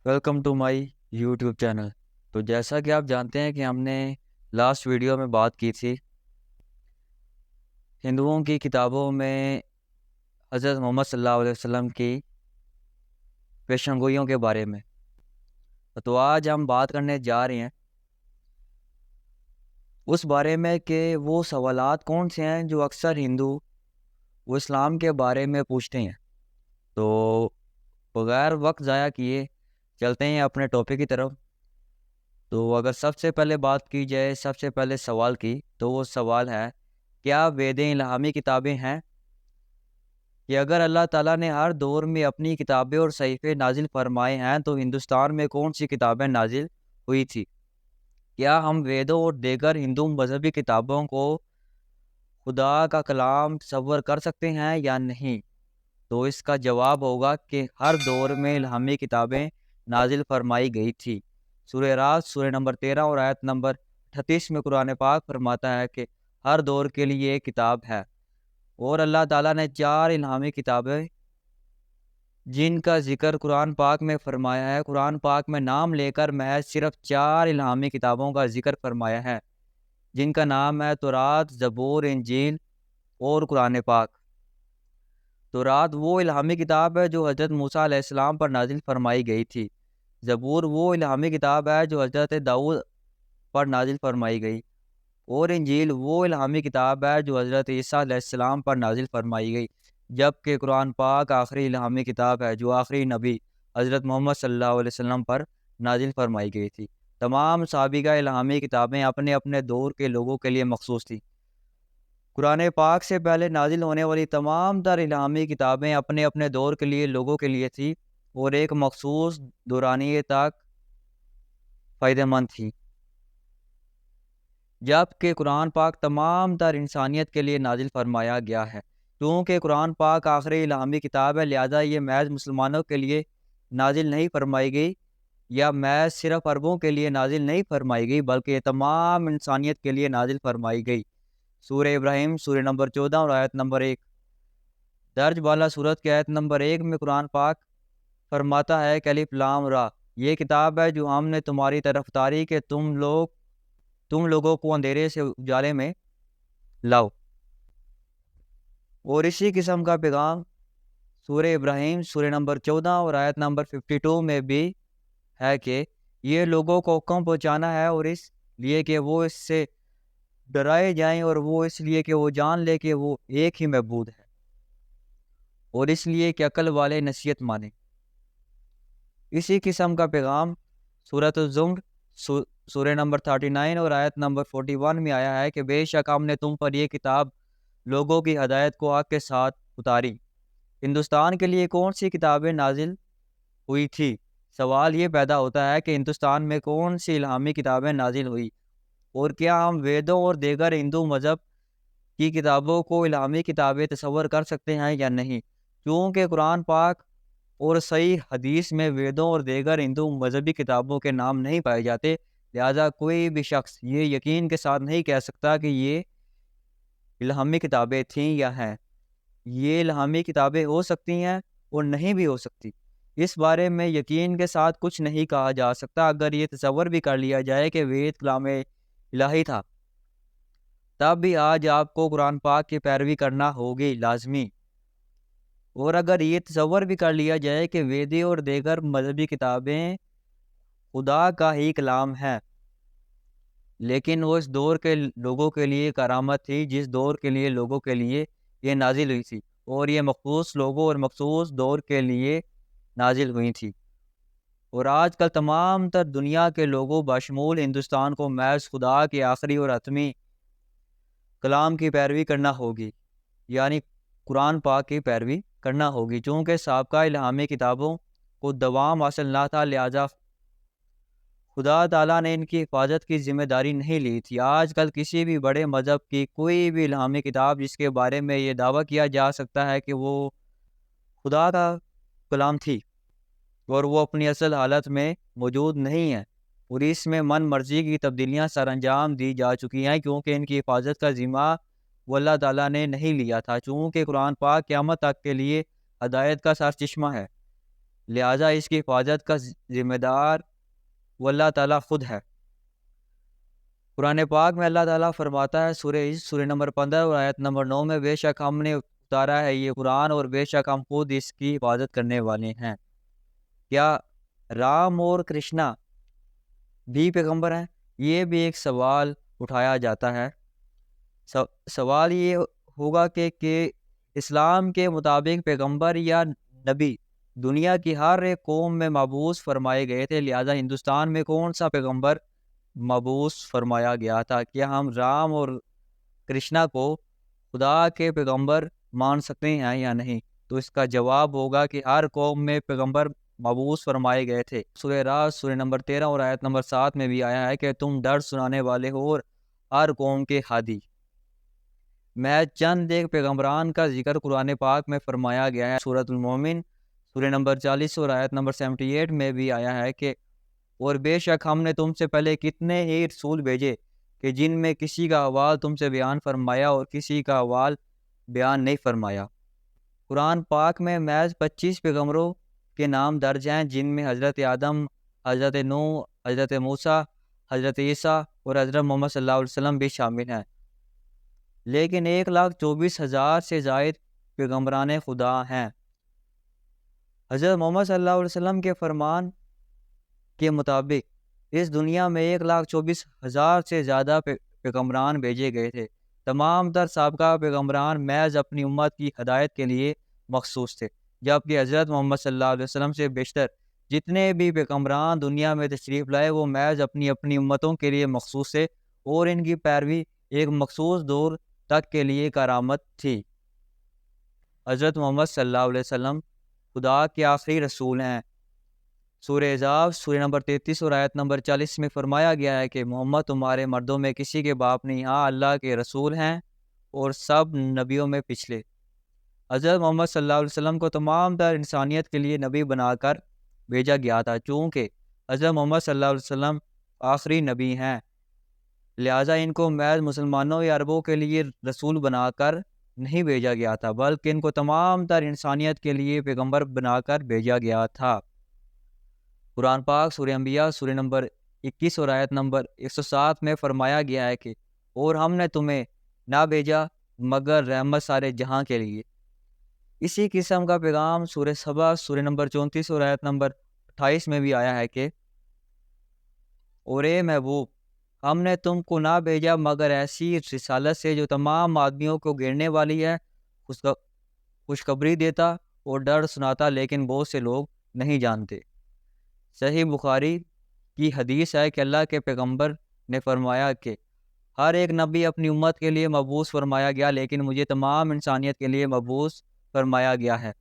Welcome to my YouTube channel. تو جیسا کہ آپ جانتے ہیں کہ ہم نے لاسٹ ویڈیو میں بات کی تھی ہندوؤں کی کتابوں میں حضرت محمد صلی اللہ علیہ وسلم کی پیشن گوئیوں کے بارے میں۔ تو آج ہم بات کرنے جا رہے ہیں اس بارے میں کہ وہ سوالات کون سے ہیں جو اکثر ہندو وہ اسلام کے بارے میں پوچھتے ہیں۔ تو بغیر وقت ضائع کیے چلتے ہیں اپنے ٹاپک کی طرف۔ تو اگر سب سے پہلے بات کی جائے سب سے پہلے سوال کی، تو وہ سوال ہے کیا ویدیں الہامی کتابیں ہیں؟ کہ اگر اللہ تعالیٰ نے ہر دور میں اپنی کتابیں اور صحیفے نازل فرمائے ہیں تو ہندوستان میں کون سی کتابیں نازل ہوئی تھی؟ کیا ہم ویدوں اور دیگر ہندو مذہبی کتابوں کو خدا کا کلام تصور کر سکتے ہیں یا نہیں؟ تو اس کا جواب ہوگا کہ ہر دور میں الہامی کتابیں نازل فرمائی گئی تھی۔ سورہ رات سورہ نمبر 13 اور آیت نمبر 38 میں قرآن پاک فرماتا ہے کہ ہر دور کے لیے ایک کتاب ہے، اور اللہ تعالیٰ نے 4 الہامی کتابیں جن کا ذکر قرآن پاک میں فرمایا ہے، قرآن پاک میں نام لے کر محض صرف 4 الہامی کتابوں کا ذکر فرمایا ہے، جن کا نام ہے تورات، زبور، انجیل اور قرآن پاک۔ تورات وہ الہامی کتاب ہے جو حضرت موسیٰ علیہ السلام پر نازل فرمائی گئی تھی۔ زبور وہ الہامی کتاب ہے جو حضرت داؤد پر نازل فرمائی گئی، اور انجیل وہ الہامی کتاب ہے جو حضرت عیسیٰ علیہ السلام پر نازل فرمائی گئی، جبکہ قرآن پاک آخری الہامی کتاب ہے جو آخری نبی حضرت محمد صلی اللہ علیہ وسلم پر نازل فرمائی گئی تھی۔ تمام سابقہ الہامی کتابیں اپنے اپنے دور کے لوگوں کے لیے مخصوص تھیں۔ قرآن پاک سے پہلے نازل ہونے والی تمام تر الہامی کتابیں اپنے اپنے دور کے لیے لوگوں کے لیے تھیں اور ایک مخصوص دورانیے تک فائدہ مند تھیں، جبکہ قرآن پاک تمام تر انسانیت کے لیے نازل فرمایا گیا ہے۔ کیونکہ قرآن پاک آخری الہامی کتاب ہے، لہذا یہ محض مسلمانوں کے لیے نازل نہیں فرمائی گئی یا محض صرف عربوں کے لیے نازل نہیں فرمائی گئی، بلکہ یہ تمام انسانیت کے لیے نازل فرمائی گئی۔ سورہ ابراہیم سورہ نمبر 14 اور آیت نمبر 1 درج بالا صورت کے آیت نمبر 1 میں قرآن پاک فرماتا ہے کہ الف لام را، یہ کتاب ہے جو ہم نے تمہاری طرف اتاری کہ تم لوگوں کو اندھیرے سے اجالے میں لاؤ۔ اور اسی قسم کا پیغام سورہ ابراہیم سورہ نمبر 14 اور آیت نمبر 52 میں بھی ہے کہ یہ لوگوں کو حکم پہنچانا ہے، اور اس لیے کہ وہ اس سے ڈرائے جائیں، اور وہ اس لیے کہ وہ جان لے کہ وہ ایک ہی معبود ہے، اور اس لیے کہ عقل والے نصیحت مانیں۔ اسی قسم کا پیغام سورۃ الزمر سورہ نمبر 39 اور آیت نمبر 41 میں آیا ہے کہ بے شک ہم نے تم پر یہ کتاب لوگوں کی ہدایت کو حق کے ساتھ اتاری۔ ہندوستان کے لیے کون سی کتابیں نازل ہوئی تھی؟ سوال یہ پیدا ہوتا ہے کہ ہندوستان میں کون سی الہامی کتابیں نازل ہوئی، اور کیا ہم ویدوں اور دیگر ہندو مذہب کی کتابوں کو الہامی کتابیں تصور کر سکتے ہیں یا نہیں؟ کیونکہ قرآن پاک اور صحیح حدیث میں ویدوں اور دیگر ہندو مذہبی کتابوں کے نام نہیں پائے جاتے، لہذا کوئی بھی شخص یہ یقین کے ساتھ نہیں کہہ سکتا کہ یہ الہامی کتابیں تھیں یا ہیں۔ یہ الہامی کتابیں ہو سکتی ہیں اور نہیں بھی ہو سکتی، اس بارے میں یقین کے ساتھ کچھ نہیں کہا جا سکتا۔ اگر یہ تصور بھی کر لیا جائے کہ وید کلام الہی تھا، تب بھی آج آپ کو قرآن پاک کی پیروی کرنا ہوگی لازمی۔ اور اگر یہ تصور بھی کر لیا جائے کہ ویدیں اور دیگر مذہبی کتابیں خدا کا ہی کلام ہے، لیکن وہ اس دور کے لوگوں کے لیے کرامت تھی جس دور کے لیے لوگوں کے لیے یہ نازل ہوئی تھی، اور یہ مخصوص لوگوں اور مخصوص دور کے لیے نازل ہوئی تھی۔ اور آج کل تمام تر دنیا کے لوگوں بشمول ہندوستان کو محض خدا کے آخری اور حتمی کلام کی پیروی کرنا ہوگی، یعنی قرآن پاک کی پیروی کرنا ہوگی، چونکہ سابقہ الہامی کتابوں کو دوام حاصل نہ تھا، لہذا خدا تعالیٰ نے ان کی حفاظت کی ذمہ داری نہیں لی تھی۔ آج کل کسی بھی بڑے مذہب کی کوئی بھی الہامی کتاب جس کے بارے میں یہ دعویٰ کیا جا سکتا ہے کہ وہ خدا کا کلام تھی اور وہ اپنی اصل حالت میں موجود نہیں ہے، اور اس میں من مرضی کی تبدیلیاں سر انجام دی جا چکی ہیں، کیونکہ ان کی حفاظت کا ذمہ وہ اللہ تعالیٰ نے نہیں لیا تھا، چونکہ قرآن پاک قیامت تک کے لیے ہدایت کا سر چشمہ ہے، لہٰذا اس کی حفاظت کا ذمہ دار وہ اللہ تعالیٰ خود ہے۔ قرآن پاک میں اللہ تعالیٰ فرماتا ہے سورہ نمبر 15 اور آیت نمبر 9 میں، بے شک ہم نے اتارا ہے یہ قرآن اور بے شک ہم خود اس کی حفاظت کرنے والے ہیں۔ کیا رام اور کرشنا بھی پیغمبر ہیں؟ یہ بھی ایک سوال اٹھایا جاتا ہے۔ سوال یہ ہوگا کہ اسلام کے مطابق پیغمبر یا نبی دنیا کی ہر ایک قوم میں مبعوث فرمائے گئے تھے، لہٰذا ہندوستان میں کون سا پیغمبر مبعوث فرمایا گیا تھا؟ کیا ہم رام اور کرشنا کو خدا کے پیغمبر مان سکتے ہیں یا نہیں؟ تو اس کا جواب ہوگا کہ ہر قوم میں پیغمبر مبعوث فرمائے گئے تھے۔ سورہ راز سورہ نمبر 13 اور آیت نمبر 7 میں بھی آیا ہے کہ تم ڈر سنانے والے ہو اور ہر قوم کے ہادی۔ میں چند ایک پیغمبران کا ذکر قرآن پاک میں فرمایا گیا ہے۔ سورۃ المومن سورہ نمبر 40 اور آیت نمبر 78 میں بھی آیا ہے کہ اور بے شک ہم نے تم سے پہلے کتنے ہی رسول بھیجے کہ جن میں کسی کا احوال تم سے بیان فرمایا اور کسی کا احوال بیان نہیں فرمایا۔ قرآن پاک میں محض 25 پیغمبروں کے نام درج ہیں، جن میں حضرت آدم، حضرت نوح، حضرت موسیٰ، حضرت عیسیٰ اور حضرت محمد صلی اللہ علیہ وسلم بھی شامل ہیں۔ لیکن 1,24,000 سے زائد پیغمبران خدا ہیں۔ حضرت محمد صلی اللہ علیہ وسلم کے فرمان کے مطابق اس دنیا میں 1,24,000 سے زیادہ پیغمبران بھیجے گئے تھے۔ تمام تر سابقہ پیغمبران محض اپنی امت کی ہدایت کے لیے مخصوص تھے، جبکہ حضرت محمد صلی اللہ علیہ وسلم سے بیشتر جتنے بھی پیغمبران دنیا میں تشریف لائے وہ محض اپنی امتوں کے لیے مخصوص تھے اور ان کی پیروی ایک مخصوص دور تک کے لیے کرامت تھی۔ حضرت محمد صلی اللہ علیہ وسلم خدا کے آخری رسول ہیں۔ سورہ احزاب سورہ نمبر 33 اور آیت نمبر 40 میں فرمایا گیا ہے کہ محمد تمہارے مردوں میں کسی کے باپ نہیں، ہاں اللہ کے رسول ہیں اور سب نبیوں میں پچھلے۔ حضرت محمد صلی اللہ علیہ وسلم کو تمام تر انسانیت کے لیے نبی بنا کر بھیجا گیا تھا۔ چونکہ حضرت محمد صلی اللہ علیہ وسلم آخری نبی ہیں، لہٰذا ان کو محض مسلمانوں یا عربوں کے لیے رسول بنا کر نہیں بھیجا گیا تھا، بلکہ ان کو تمام تر انسانیت کے لیے پیغمبر بنا کر بھیجا گیا تھا۔ قرآن پاک سورہ انبیاء سورہ نمبر 21 اور آیت نمبر 107 میں فرمایا گیا ہے کہ اور ہم نے تمہیں نہ بھیجا مگر رحمت سارے جہاں کے لیے۔ اسی قسم کا پیغام سورہ سبا سورہ نمبر 34 اور آیت نمبر 28 میں بھی آیا ہے کہ اور اے محبوب ہم نے تم کو نہ بھیجا مگر ایسی رسالت سے جو تمام آدمیوں کو گھیرنے والی ہے، خوشخبری دیتا اور ڈر سناتا، لیکن بہت سے لوگ نہیں جانتے۔ صحیح بخاری کی حدیث ہے کہ اللہ کے پیغمبر نے فرمایا کہ ہر ایک نبی اپنی امت کے لیے مبعوث فرمایا گیا، لیکن مجھے تمام انسانیت کے لیے مبعوث فرمایا گیا ہے۔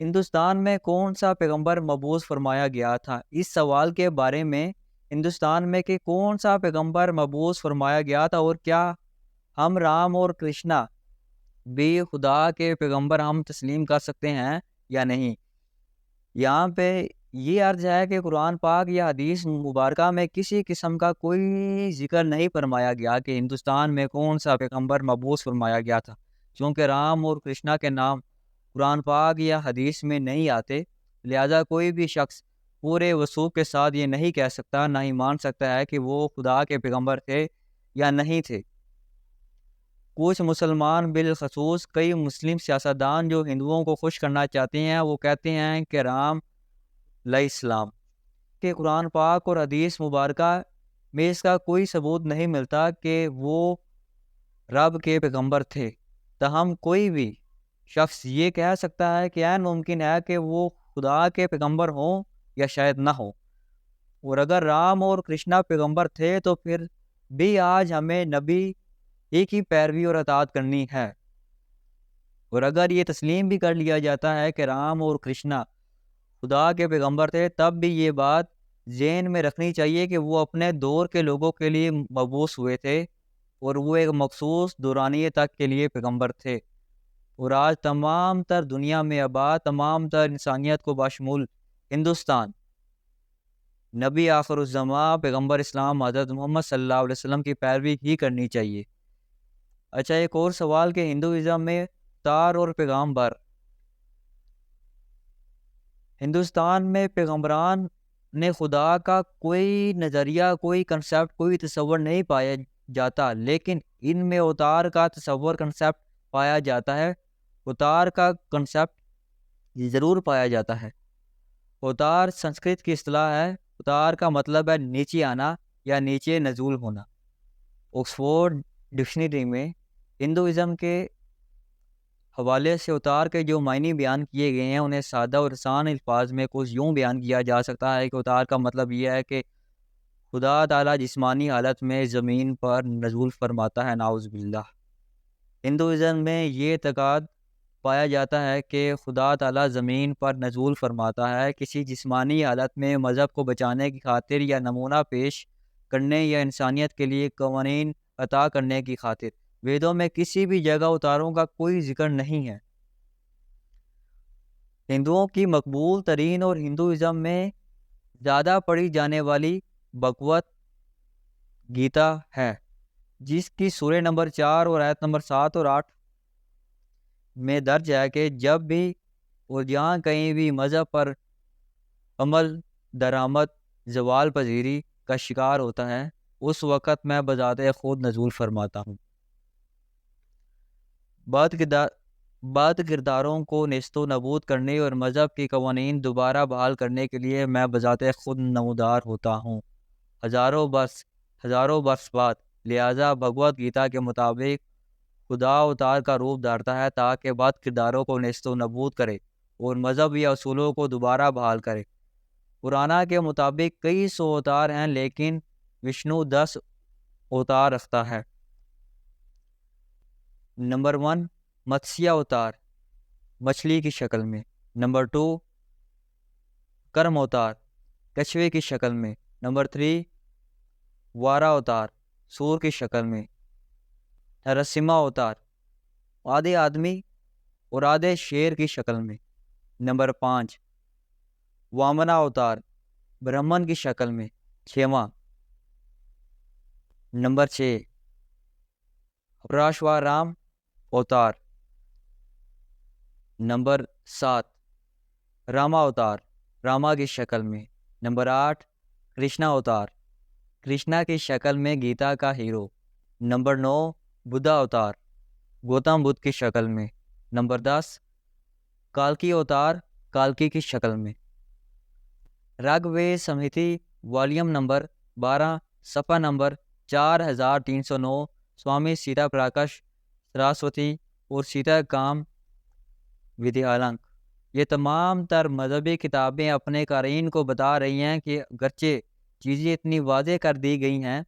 ہندوستان میں کون سا پیغمبر مبعوث فرمایا گیا تھا؟ اس سوال کے بارے میں ہندوستان میں کہ کون سا پیغمبر مبعوث فرمایا گیا تھا اور کیا ہم رام اور کرشنا بھی خدا کے پیغمبر ہم تسلیم کر سکتے ہیں یا نہیں؟ یہاں پہ یہ عرض ہے کہ قرآن پاک یا حدیث مبارکہ میں کسی قسم کا کوئی ذکر نہیں فرمایا گیا کہ ہندوستان میں کون سا پیغمبر مبعوث فرمایا گیا تھا، چونکہ رام اور کرشنا کے نام قرآن پاک یا حدیث میں نہیں آتے، لہذا کوئی بھی شخص پورے وثوق کے ساتھ یہ نہیں کہہ سکتا، نہ ہی مان سکتا ہے کہ وہ خدا کے پیغمبر تھے یا نہیں تھے۔ کچھ مسلمان بالخصوص کئی مسلم سیاستدان جو ہندوؤں کو خوش کرنا چاہتے ہیں، وہ کہتے ہیں کہ رام علیہ السلام کہ قرآن پاک اور حدیث مبارکہ میں اس کا کوئی ثبوت نہیں ملتا کہ وہ رب کے پیغمبر تھے۔ تاہم کوئی بھی شخص یہ کہہ سکتا ہے کہ عین ممکن ہے کہ وہ خدا کے پیغمبر ہوں یا شاید نہ ہو، اور اگر رام اور کرشنا پیغمبر تھے تو پھر بھی آج ہمیں نبی ایک ہی پیروی اور اطاعت کرنی ہے۔ اور اگر یہ تسلیم بھی کر لیا جاتا ہے کہ رام اور کرشنا خدا کے پیغمبر تھے، تب بھی یہ بات ذہن میں رکھنی چاہیے کہ وہ اپنے دور کے لوگوں کے لیے مبعوث ہوئے تھے اور وہ ایک مخصوص دورانیے تک کے لیے پیغمبر تھے، اور آج تمام تر دنیا میں آباد تمام تر انسانیت کو بشمول ہندوستان نبی آخر الزماں پیغمبر اسلام حضرت محمد صلی اللہ علیہ وسلم کی پیروی ہی کرنی چاہیے۔ اچھا، ایک اور سوال کہ ہندوازم میں تار اور پیغام بر ہندوستان میں پیغمبران نے خدا کا کوئی نظریہ، کوئی کنسیپٹ، کوئی تصور نہیں پایا جاتا، لیکن ان میں اوتار کا تصور، کنسیپٹ پایا جاتا ہے۔ اوتار کا کنسیپٹ ضرور پایا جاتا ہے۔ اوتار سنسکرت کی اصطلاح ہے۔ اوتار کا مطلب ہے نیچے آنا یا نیچے نزول ہونا۔ آکسفورڈ ڈکشنری میں ہندوازم کے حوالے سے اوتار کے جو معنی بیان کیے گئے ہیں انہیں سادہ اور آسان الفاظ میں کچھ یوں بیان کیا جا سکتا ہے کہ اوتار کا مطلب یہ ہے کہ خدا تعالیٰ جسمانی حالت میں زمین پر نزول فرماتا ہے، نعوذ باللہ۔ ہندوازم میں یہ اعتقاد پایا جاتا ہے کہ خدا تعالیٰ زمین پر نزول فرماتا ہے کسی جسمانی حالت میں مذہب کو بچانے کی خاطر، یا نمونہ پیش کرنے، یا انسانیت کے لیے قوانین عطا کرنے کی خاطر۔ ویدوں میں کسی بھی جگہ اوتاروں کا کوئی ذکر نہیں ہے۔ ہندوؤں کی مقبول ترین اور ہندوازم میں زیادہ پڑھی جانے والی بھگوت گیتا ہے، جس کی سورہ نمبر 4 اور آیت نمبر 7 اور 8 میں درج ہے کہ جب بھی اور جہاں کہیں بھی مذہب پر عمل درآمد زوال پذیری کا شکار ہوتا ہے، اس وقت میں بذات خود نزول فرماتا ہوں۔ بعد کرداروں کو نیست و نابود کرنے اور مذہب کی قوانین دوبارہ بحال کرنے کے لیے میں بذات خود نمودار ہوتا ہوں، ہزاروں برس بعد۔ لہٰذا بھگوت گیتا کے مطابق خدا اوتار کا روپ دھارتا ہے تاکہ بعد کرداروں کو نیست و نابود کرے اور مذہب یا اصولوں کو دوبارہ بحال کرے۔ پرانا کے مطابق کئی سو اوتار ہیں، لیکن وشنو 10 اوتار رکھتا ہے۔ نمبر 1 متسیہ اوتار، مچھلی کی شکل میں۔ نمبر 2 کرم اوتار، کچھوے کی شکل میں۔ نمبر 3 وارا اوتار، سور کی شکل میں۔ نرسمہا اوتار، آدھے آدمی اور آدھے شیر کی شکل میں۔ نمبر 5 وامنا اوتار، برہمن کی شکل میں، 6واں۔ نمبر 6 پراشوارام اوتار۔ نمبر 7 راما اوتار، راما کی شکل میں۔ نمبر 8 کرشنا اوتار، کرشنا کی شکل میں گیتا کا ہیرو۔ نمبر 9 بدھا اوتار، گوتم بدھ کی شکل میں۔ نمبر 10 کالکی اوتار، کالکی کی شکل میں۔ رگ وید سمہتی والیوم نمبر 12 صفحہ نمبر 4309، سوامی سیتا پراکش سراسوتی اور سیتا کام ودیالنک۔ یہ تمام تر مذہبی کتابیں اپنے قارئین کو بتا رہی ہیں کہ اگرچہ چیزیں اتنی واضح کر دی گئی ہیں